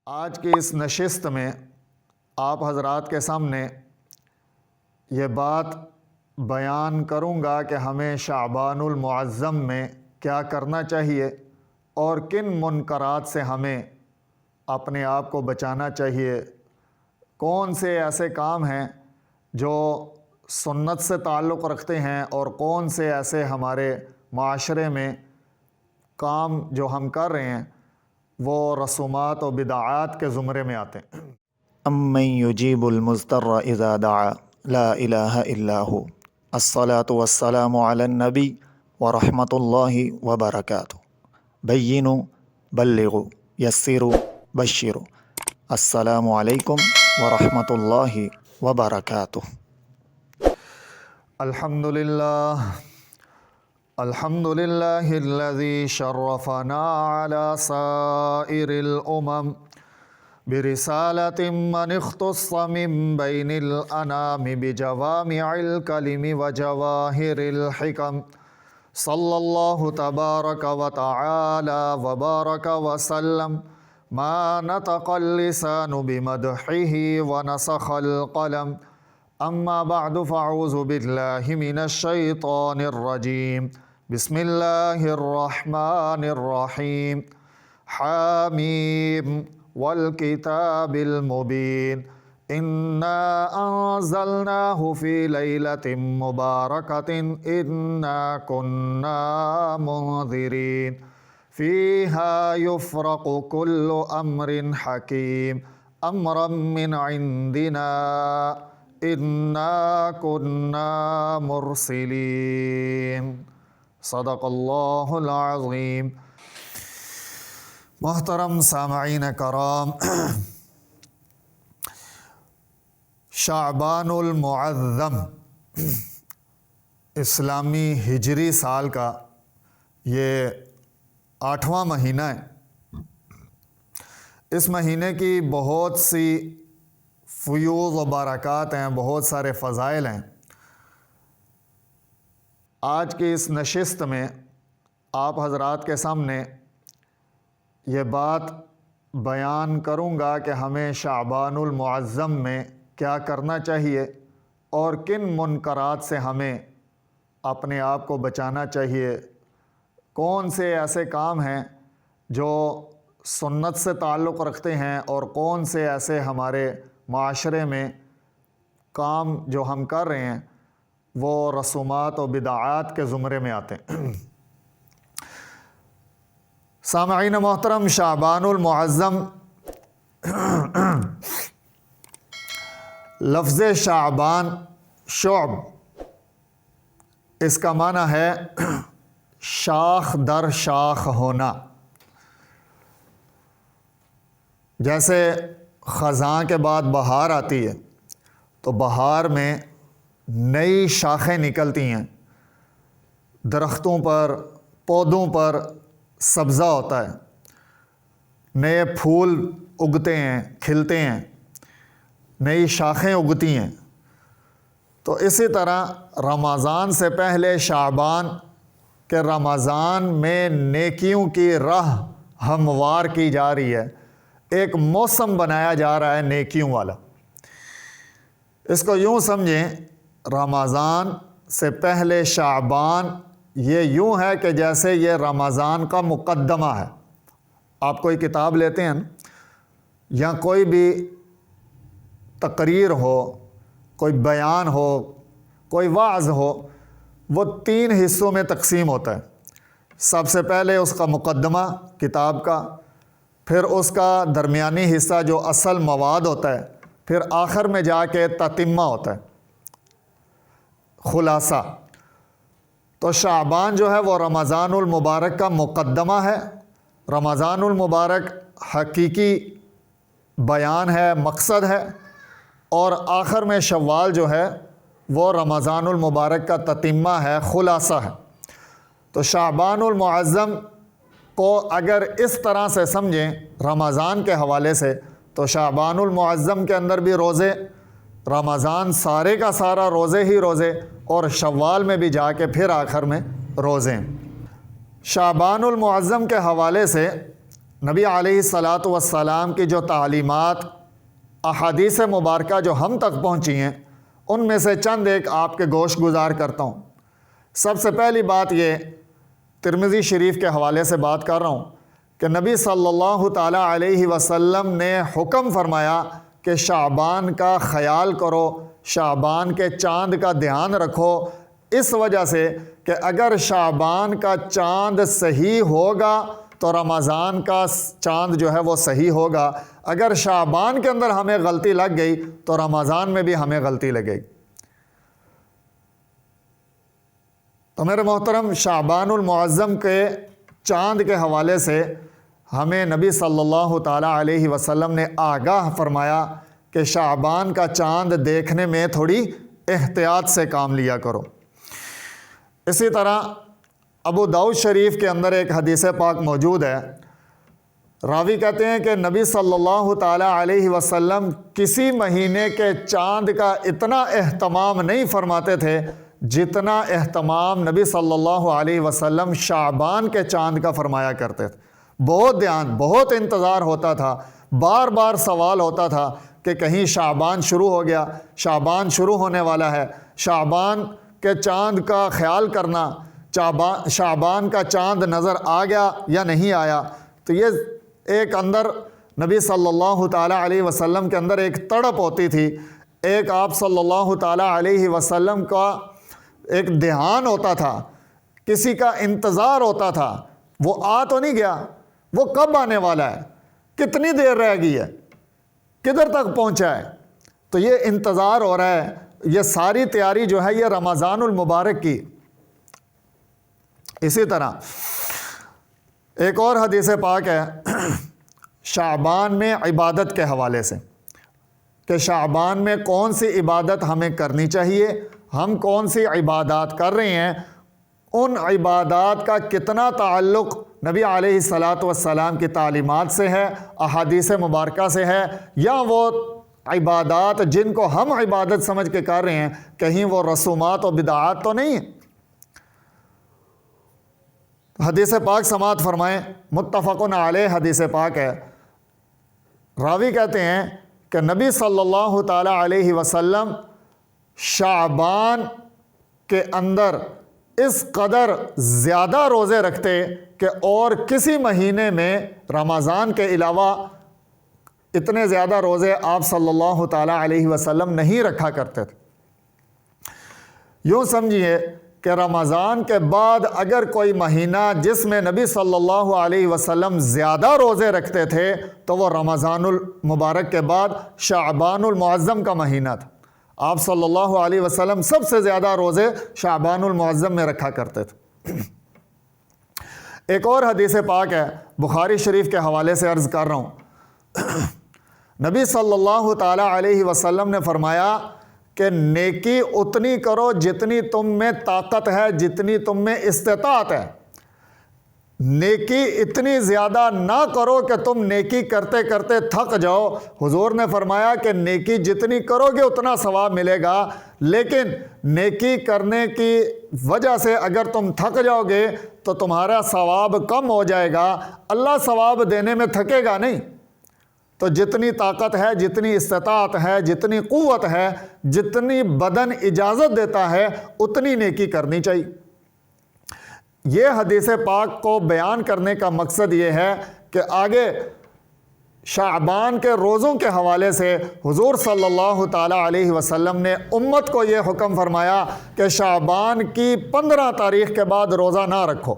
آج کی اس نشست میں آپ حضرات کے سامنے یہ بات بیان کروں گا کہ ہمیں شعبان المعظم میں کیا کرنا چاہیے اور کن منکرات سے ہمیں اپنے آپ کو بچانا چاہیے، کون سے ایسے کام ہیں جو سنت سے تعلق رکھتے ہیں اور کون سے ایسے ہمارے معاشرے میں کام جو ہم کر رہے ہیں وہ رسومات و بدعات کے زمرے میں آتے ہیں۔ امن یجیب المضطر اذا دعا لا الہ الا ہو، الصلاۃ والسلام علی النبی ورحمۃ اللہ وبرکاتہ، بینوا بلغوا یسروا بشروا، السلام علیکم ورحمۃ اللہ وبرکاتہ۔ الحمد للہ الذی شرفنا علی سائر الامم برسالۃ من اختص من بین الانام بجوامع الکلم وجواہر الحکم، صلی اللہ تبارک و تعالی وبارک وسلم، ما نطق اللسان بمدحہ ونسخ القلم، اما بعد فاعوذ باللہ من الشیطان الرجیم، بسم اللہ الرحمن الرحیم، حامیم والکتاب المبین، انا انزلناہ فی لیلۃ مبارکۃ انا کنا منذرین، فیہا یفرق کل امر حکیم، امرا من عندنا انا کنا مرسلین، صدق اللہ العظیم۔ محترم سامعین کرام، شعبان المعظم اسلامی ہجری سال کا یہ 8واں مہینہ ہے۔ اس مہینے کی بہت سی فیوض و برکات ہیں، بہت سارے فضائل ہیں۔ آج کی اس نشست میں آپ حضرات کے سامنے یہ بات بیان کروں گا کہ ہمیں شعبان المعظم میں کیا کرنا چاہیے اور کن منکرات سے ہمیں اپنے آپ کو بچانا چاہیے، کون سے ایسے کام ہیں جو سنت سے تعلق رکھتے ہیں اور کون سے ایسے ہمارے معاشرے میں کام جو ہم کر رہے ہیں وہ رسومات و بدعات کے زمرے میں آتے ہیں۔ سامعین محترم، شعبان المعظم، لفظ شعبان شعب، اس کا معنی ہے شاخ در شاخ ہونا۔ جیسے خزاں کے بعد بہار آتی ہے تو بہار میں نئی شاخیں نکلتی ہیں، درختوں پر، پودوں پر سبزہ ہوتا ہے، نئے پھول اگتے ہیں، کھلتے ہیں، نئی شاخیں اگتی ہیں۔ تو اسی طرح رمضان سے پہلے شعبان کہ رمضان میں نیکیوں کی راہ ہموار کی جا رہی ہے، ایک موسم بنایا جا رہا ہے نیکیوں والا۔ اس کو یوں سمجھیں، رمضان سے پہلے شعبان یہ یوں ہے کہ جیسے یہ رمضان کا مقدمہ ہے۔ آپ کوئی کتاب لیتے ہیں یا کوئی بھی تقریر ہو، کوئی بیان ہو، کوئی وعظ ہو، وہ 3 حصوں میں تقسیم ہوتا ہے۔ سب سے پہلے اس کا مقدمہ کتاب کا، پھر اس کا درمیانی حصہ جو اصل مواد ہوتا ہے، پھر آخر میں جا کے تتمہ ہوتا ہے، خلاصہ۔ تو شعبان جو ہے وہ رمضان المبارک کا مقدمہ ہے۔ رمضان المبارک حقیقی بیان ہے، مقصد ہے، اور آخر میں شوال جو ہے وہ رمضان المبارک کا تتمہ ہے، خلاصہ ہے۔ تو شعبان المعظم کو اگر اس طرح سے سمجھیں رمضان کے حوالے سے، تو شعبان المعظم کے اندر بھی روزے، رمضان سارے کا سارا روزے ہی روزے، اور شوال میں بھی جا کے پھر آخر میں روزے۔ شعبان المعظم کے حوالے سے نبی علیہ الصلاۃ والسلام کی جو تعلیمات احادیث مبارکہ جو ہم تک پہنچی ہیں ان میں سے چند ایک آپ کے گوش گزار کرتا ہوں۔ سب سے پہلی بات یہ ترمذی شریف کے حوالے سے بات کر رہا ہوں کہ نبی صلی اللہ تعالیٰ علیہ وسلم نے حکم فرمایا کہ شعبان کا خیال کرو، شعبان کے چاند کا دھیان رکھو، اس وجہ سے کہ اگر شعبان کا چاند صحیح ہوگا تو رمضان کا چاند جو ہے وہ صحیح ہوگا، اگر شعبان کے اندر ہمیں غلطی لگ گئی تو رمضان میں بھی ہمیں غلطی لگے گی۔ تو میرے محترم، شعبان المعظم کے چاند کے حوالے سے ہمیں نبی صلی اللہ تعالیٰ علیہ وسلم نے آگاہ فرمایا کہ شعبان کا چاند دیکھنے میں تھوڑی احتیاط سے کام لیا کرو۔ اسی طرح ابو داؤد شریف کے اندر ایک حدیث پاک موجود ہے، راوی کہتے ہیں کہ نبی صلی اللہ تعالیٰ علیہ وسلم کسی مہینے کے چاند کا اتنا اہتمام نہیں فرماتے تھے جتنا اہتمام نبی صلی اللہ علیہ وسلم شعبان کے چاند کا فرمایا کرتے تھے۔ بہت دھیان، بہت انتظار ہوتا تھا، بار بار سوال ہوتا تھا کہ کہیں شعبان شروع ہو گیا، شعبان شروع ہونے والا ہے، شعبان کے چاند کا خیال کرنا، شعبان کا چاند نظر آ گیا یا نہیں آیا۔ تو یہ ایک اندر نبی صلی اللہ تعالیٰ علیہ وسلم کے اندر ایک تڑپ ہوتی تھی، ایک آپ صلی اللہ تعالیٰ علیہ وسلم کا ایک دھیان ہوتا تھا، کسی کا انتظار ہوتا تھا، وہ آ تو نہیں گیا، وہ کب آنے والا ہے، کتنی دیر رہ گئی ہے، کدھر تک پہنچا ہے۔ تو یہ انتظار ہو رہا ہے، یہ ساری تیاری جو ہے یہ رمضان المبارک کی۔ اسی طرح ایک اور حدیث پاک ہے شعبان میں عبادت کے حوالے سے کہ شعبان میں کون سی عبادت ہمیں کرنی چاہیے، ہم کون سی عبادات کر رہے ہیں، ان عبادات کا کتنا تعلق نبی علیہ الصلاۃ والسلام کی تعلیمات سے ہے، احادیث مبارکہ سے ہے، یا وہ عبادات جن کو ہم عبادت سمجھ کے کر رہے ہیں کہیں وہ رسومات و بدعات تو نہیں ہیں۔ حدیث پاک سماعت فرمائیں، متفقن علیہ حدیث پاک ہے، راوی کہتے ہیں کہ نبی صلی اللہ تعالیٰ علیہ وسلم شعبان کے اندر اس قدر زیادہ روزے رکھتے کہ اور کسی مہینے میں رمضان کے علاوہ اتنے زیادہ روزے آپ صلی اللہ تعالیٰ علیہ وسلم نہیں رکھا کرتے تھے۔ یوں سمجھیے کہ رمضان کے بعد اگر کوئی مہینہ جس میں نبی صلی اللہ علیہ وسلم زیادہ روزے رکھتے تھے تو وہ رمضان المبارک کے بعد شعبان المعظم کا مہینہ تھا۔ آپ صلی اللہ علیہ وسلم سب سے زیادہ روزے شعبان المعظم میں رکھا کرتے تھے۔ ایک اور حدیث پاک ہے، بخاری شریف کے حوالے سے عرض کر رہا ہوں، نبی صلی اللہ تعالیٰ علیہ وسلم نے فرمایا کہ نیکی اتنی کرو جتنی تم میں طاقت ہے، جتنی تم میں استطاعت ہے، نیکی اتنی زیادہ نہ کرو کہ تم نیکی کرتے کرتے تھک جاؤ۔ حضور نے فرمایا کہ نیکی جتنی کرو گے اتنا ثواب ملے گا، لیکن نیکی کرنے کی وجہ سے اگر تم تھک جاؤ گے تو تمہارا ثواب کم ہو جائے گا، اللہ ثواب دینے میں تھکے گا نہیں۔ تو جتنی طاقت ہے، جتنی استطاعت ہے، جتنی قوت ہے، جتنی بدن اجازت دیتا ہے اتنی نیکی کرنی چاہیے۔ یہ حدیث پاک کو بیان کرنے کا مقصد یہ ہے کہ آگے شعبان کے روزوں کے حوالے سے حضور صلی اللہ تعالیٰ علیہ وسلم نے امت کو یہ حکم فرمایا کہ شعبان کی 15 تاریخ کے بعد روزہ نہ رکھو۔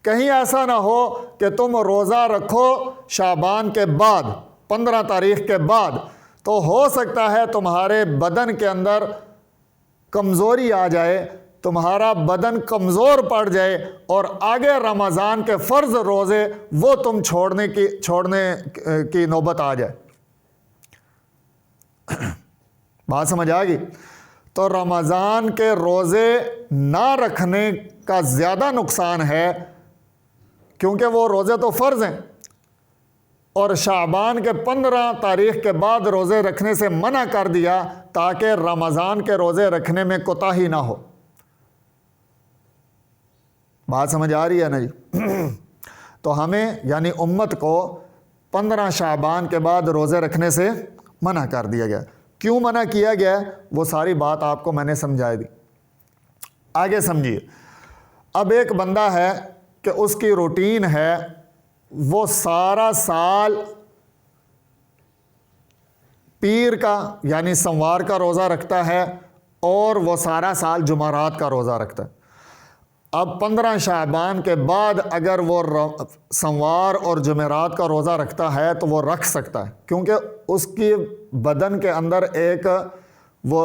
کہیں ایسا نہ ہو کہ تم روزہ رکھو شعبان کے بعد، 15 تاریخ کے بعد، تو ہو سکتا ہے تمہارے بدن کے اندر کمزوری آ جائے، تمہارا بدن کمزور پڑ جائے اور آگے رمضان کے فرض روزے وہ تم چھوڑنے کی نوبت آ جائے۔ بات سمجھ آ گئی؟ تو رمضان کے روزے نہ رکھنے کا زیادہ نقصان ہے کیونکہ وہ روزے تو فرض ہیں، اور شعبان کے 15 تاریخ کے بعد روزے رکھنے سے منع کر دیا تاکہ رمضان کے روزے رکھنے میں کوتاہی نہ ہو۔ بات سمجھ آ رہی ہے نا جی؟ تو ہمیں یعنی امت کو 15 شعبان کے بعد روزے رکھنے سے منع کر دیا گیا۔ کیوں منع کیا گیا وہ ساری بات آپ کو میں نے سمجھائی دی۔ آگے سمجھیے، اب ایک بندہ ہے کہ اس کی روٹین ہے وہ سارا سال پیر کا یعنی سموار کا روزہ رکھتا ہے اور وہ سارا سال جمعرات کا روزہ رکھتا ہے۔ اب 15 شعبان کے بعد اگر وہ سموار اور جمعرات کا روزہ رکھتا ہے تو وہ رکھ سکتا ہے، کیونکہ اس کی بدن کے اندر ایک وہ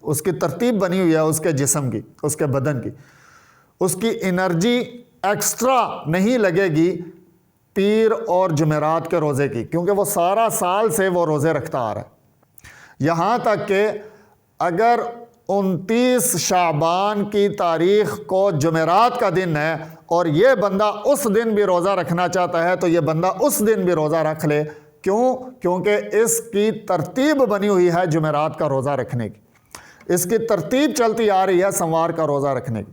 اس کی ترتیب بنی ہوئی ہے، اس کے جسم کی، اس کے بدن کی، اس کی انرجی ایکسٹرا نہیں لگے گی پیر اور جمعرات کے روزے کی، کیونکہ وہ سارا سال سے وہ روزے رکھتا آ رہا ہے۔ یہاں تک کہ اگر 29 شعبان کی تاریخ کو جمعرات کا دن ہے اور یہ بندہ اس دن بھی روزہ رکھنا چاہتا ہے تو یہ بندہ اس دن بھی روزہ رکھ لے۔ کیوں؟ کیونکہ اس کی ترتیب بنی ہوئی ہے جمعرات کا روزہ رکھنے کی، اس کی ترتیب چلتی آ رہی ہے سموار کا روزہ رکھنے کی۔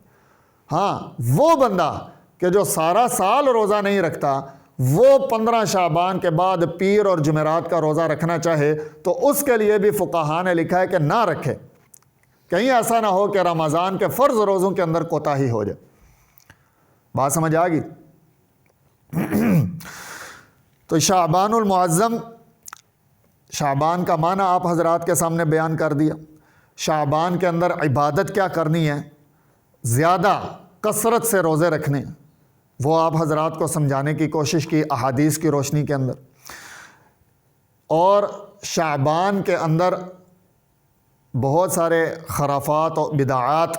ہاں، وہ بندہ کہ جو سارا سال روزہ نہیں رکھتا، وہ 15 شعبان کے بعد پیر اور جمعرات کا روزہ رکھنا چاہے تو اس کے لیے بھی فقہاء نے لکھا ہے کہ نہ رکھے، کہیں ایسا نہ ہو کہ رمضان کے فرض روزوں کے اندر کوتاہی ہو جائے۔ بات سمجھ آ گئی؟ تو شعبان المعظم، شعبان کا معنی آپ حضرات کے سامنے بیان کر دیا۔ شعبان کے اندر عبادت کیا کرنی ہے، زیادہ کثرت سے روزے رکھنے، وہ آپ حضرات کو سمجھانے کی کوشش کی احادیث کی روشنی کے اندر۔ اور شعبان کے اندر بہت سارے خرافات و بدعات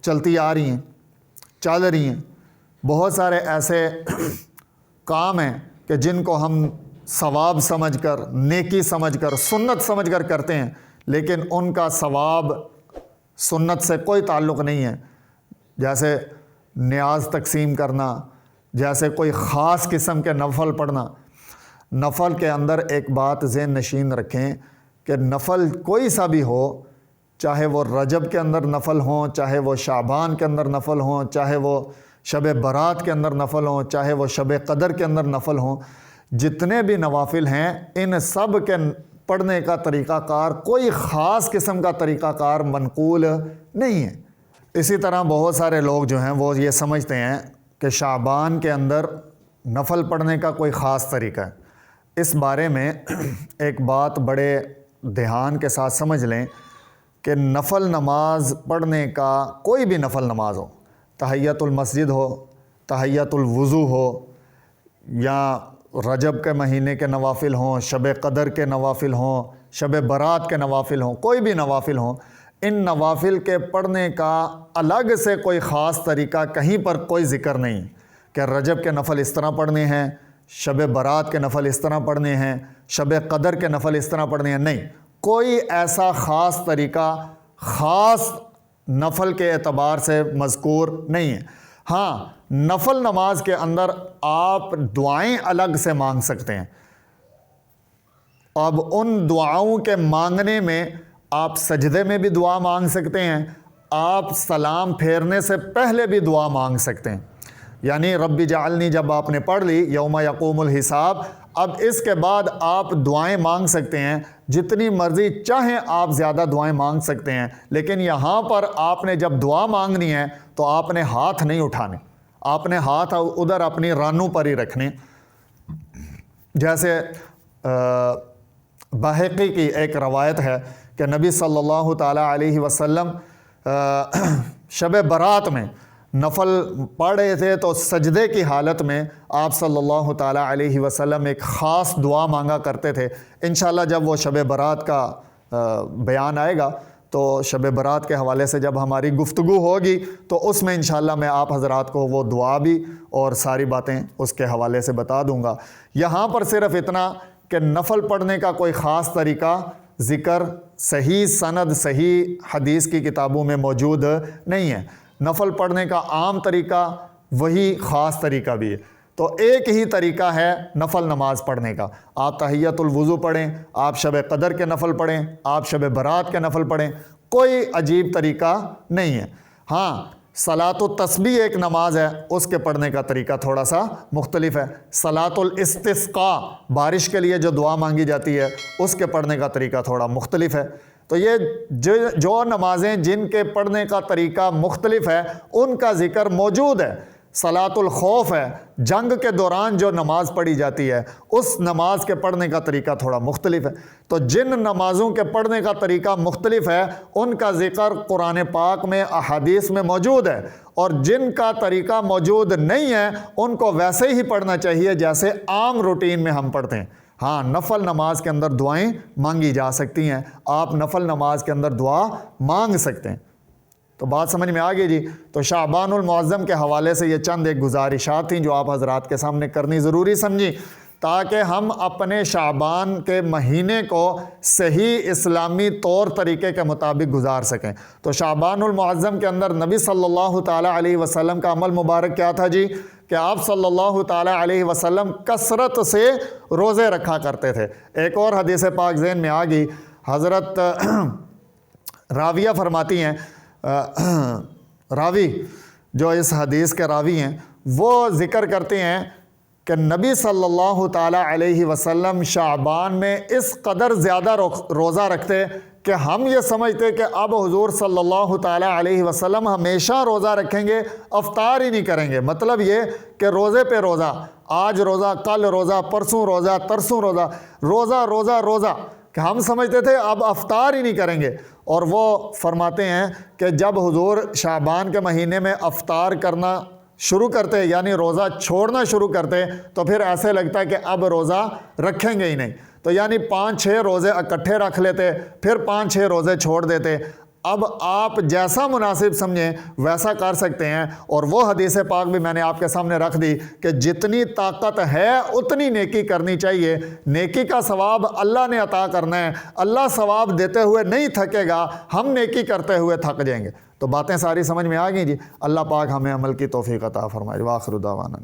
چلتی آ رہی ہیں، چل رہی ہیں، بہت سارے ایسے کام ہیں کہ جن کو ہم ثواب سمجھ کر، نیکی سمجھ کر، سنت سمجھ کر کرتے ہیں، لیکن ان کا ثواب سنت سے کوئی تعلق نہیں ہے۔ جیسے نیاز تقسیم کرنا، جیسے کوئی خاص قسم کے نفل پڑھنا۔ نفل کے اندر ایک بات ذہن نشین رکھیں کہ نفل کوئی سا بھی ہو، چاہے وہ رجب کے اندر نفل ہوں، چاہے وہ شعبان کے اندر نفل ہوں، چاہے وہ شب برات کے اندر نفل ہوں، چاہے وہ شب قدر کے اندر نفل ہوں، جتنے بھی نوافل ہیں ان سب کے پڑھنے کا طریقہ کار کوئی خاص قسم کا طریقہ کار منقول نہیں ہے۔ اسی طرح بہت سارے لوگ جو ہیں وہ یہ سمجھتے ہیں کہ شعبان کے اندر نفل پڑھنے کا کوئی خاص طریقہ ہے۔ اس بارے میں ایک بات بڑے دھیان کے ساتھ سمجھ لیں کہ نفل نماز پڑھنے کا، کوئی بھی نفل نماز ہو، تحیۃ المسجد ہو، تحیۃ الوضو ہو، یا رجب کے مہینے کے نوافل ہوں، شب قدر کے نوافل ہوں، شب برات کے نوافل ہوں، کوئی بھی نوافل ہوں، ان نوافل کے پڑھنے کا الگ سے کوئی خاص طریقہ کہیں پر کوئی ذکر نہیں کہ رجب کے نفل اس طرح پڑھنے ہیں، شب برات کے نفل اس طرح پڑھنے ہیں، شب قدر کے نفل اس طرح پڑھنے ہیں، نہیں، کوئی ایسا خاص طریقہ خاص نفل کے اعتبار سے مذکور نہیں ہے۔ ہاں، نفل نماز کے اندر آپ دعائیں الگ سے مانگ سکتے ہیں۔ اب ان دعاؤں کے مانگنے میں آپ سجدے میں بھی دعا مانگ سکتے ہیں، آپ سلام پھیرنے سے پہلے بھی دعا مانگ سکتے ہیں۔ یعنی رب جعلنی جب آپ نے پڑھ لی یوم یقوم الحساب، اب اس کے بعد آپ دعائیں مانگ سکتے ہیں، جتنی مرضی چاہیں آپ زیادہ دعائیں مانگ سکتے ہیں، لیکن یہاں پر آپ نے جب دعا مانگنی ہے تو آپ نے ہاتھ نہیں اٹھانے، آپ نے ہاتھ ادھر اپنی رانوں پر ہی رکھنے۔ جیسے بہقی کی ایک روایت ہے کہ نبی صلی اللہ تعالیٰ علیہ وسلم شب برات میں نفل پڑھ رہے تھے تو سجدے کی حالت میں آپ صلی اللہ تعالیٰ علیہ وسلم ایک خاص دعا مانگا کرتے تھے۔ انشاءاللہ جب وہ شب برات کا بیان آئے گا تو شب برات کے حوالے سے جب ہماری گفتگو ہوگی تو اس میں انشاءاللہ میں آپ حضرات کو وہ دعا بھی اور ساری باتیں اس کے حوالے سے بتا دوں گا۔ یہاں پر صرف اتنا کہ نفل پڑھنے کا کوئی خاص طریقہ ذکر صحیح سند صحیح حدیث کی کتابوں میں موجود نہیں ہے۔ نفل پڑھنے کا عام طریقہ وہی خاص طریقہ بھی ہے۔ تو ایک ہی طریقہ ہے نفل نماز پڑھنے کا، آپ تحیۃ الوضو پڑھیں، آپ شب قدر کے نفل پڑھیں، آپ شب برات کے نفل پڑھیں، کوئی عجیب طریقہ نہیں ہے۔ ہاں، صلاۃ التسبیح ایک نماز ہے، اس کے پڑھنے کا طریقہ تھوڑا سا مختلف ہے۔ صلاۃ الاستسقاء بارش کے لیے جو دعا مانگی جاتی ہے اس کے پڑھنے کا طریقہ تھوڑا مختلف ہے۔ تو یہ جو نمازیں جن کے پڑھنے کا طریقہ مختلف ہے ان کا ذکر موجود ہے۔ صلاۃ الخوف ہے، جنگ کے دوران جو نماز پڑھی جاتی ہے اس نماز کے پڑھنے کا طریقہ تھوڑا مختلف ہے۔ تو جن نمازوں کے پڑھنے کا طریقہ مختلف ہے ان کا ذکر قرآن پاک میں احادیث میں موجود ہے، اور جن کا طریقہ موجود نہیں ہے ان کو ویسے ہی پڑھنا چاہیے جیسے عام روٹین میں ہم پڑھتے ہیں۔ ہاں، نفل نماز کے اندر دعائیں مانگی جا سکتی ہیں، آپ نفل نماز کے اندر دعا مانگ سکتے ہیں۔ تو بات سمجھ میں آ گئی جی۔ تو شعبان المعظم کے حوالے سے یہ چند ایک گزارشات تھیں جو آپ حضرات کے سامنے کرنی ضروری سمجھی، تاکہ ہم اپنے شعبان کے مہینے کو صحیح اسلامی طور طریقے کے مطابق گزار سکیں۔ تو شعبان المعظم کے اندر نبی صلی اللہ تعالیٰ علیہ وسلم کا عمل مبارک کیا تھا جی؟ کہ آپ صلی اللہ تعالیٰ علیہ وسلم کثرت سے روزے رکھا کرتے تھے۔ ایک اور حدیث پاک ذہن میں آ گئی، حضرت راویہ فرماتی ہیں، راوی جو اس حدیث کے راوی ہیں وہ ذکر کرتے ہیں کہ نبی صلی اللہ تعالیٰ علیہ وسلم شعبان میں اس قدر زیادہ روزہ رکھتے کہ ہم یہ سمجھتے کہ اب حضور صلی اللہ تعالیٰ علیہ وسلم ہمیشہ روزہ رکھیں گے، افطار ہی نہیں کریں گے۔ مطلب یہ کہ روزے پہ روزہ، آج روزہ، کل روزہ، پرسوں روزہ، ترسوں روزہ، روزہ روزہ روزہ، کہ ہم سمجھتے تھے اب افطار ہی نہیں کریں گے۔ اور وہ فرماتے ہیں کہ جب حضور شعبان کے مہینے میں افطار کرنا شروع کرتے، یعنی روزہ چھوڑنا شروع کرتے، تو پھر ایسے لگتا ہے کہ اب روزہ رکھیں گے ہی نہیں۔ تو یعنی 5-6 روزے اکٹھے رکھ لیتے، پھر 5-6 روزے چھوڑ دیتے۔ اب آپ جیسا مناسب سمجھیں ویسا کر سکتے ہیں۔ اور وہ حدیث پاک بھی میں نے آپ کے سامنے رکھ دی کہ جتنی طاقت ہے اتنی نیکی کرنی چاہیے۔ نیکی کا ثواب اللہ نے عطا کرنا ہے، اللہ ثواب دیتے ہوئے نہیں تھکے گا، ہم نیکی کرتے ہوئے تھک جائیں گے۔ تو باتیں ساری سمجھ میں آ گئی جی۔ اللہ پاک ہمیں عمل کی توفیق عطا فرمائے۔ وآخر دعوانا